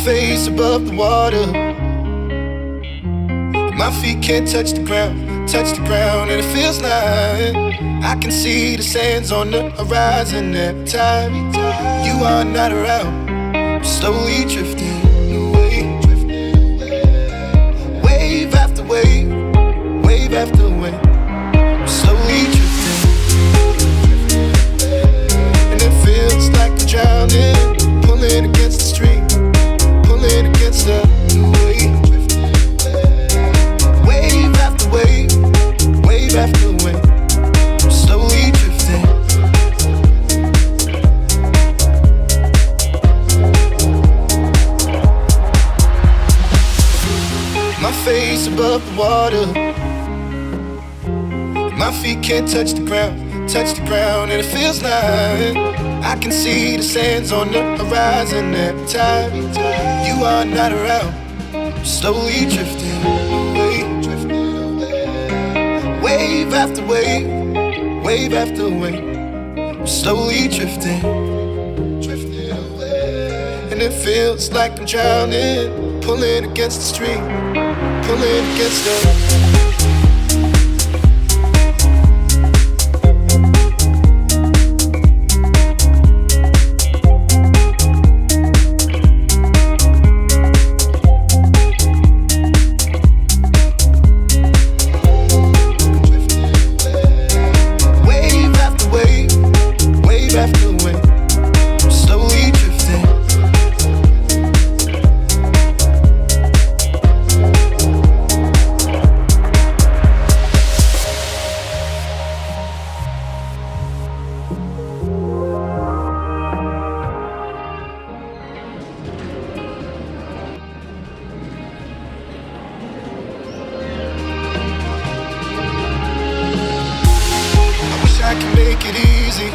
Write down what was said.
face above the water. My feet can't touch the ground, and it feels like I can see the sands on the horizon every time you are not around. I'm slowly drifting away, wave after wave, wave after wave. I'm slowly drifting, and it feels like I'm drowning, pulling against the stream, pulling against the wave. Wave after wave, wave after wave, I'm slowly drifting. My face above the water, my feet can't touch the ground, and it feels like I can see the sands on the horizon every time you are not around. I'm slowly drifting away, wave after wave, wave after wave. I'm slowly drifting, and it feels like I'm drowning, pulling against the stream, pulling against the. I can make it easy.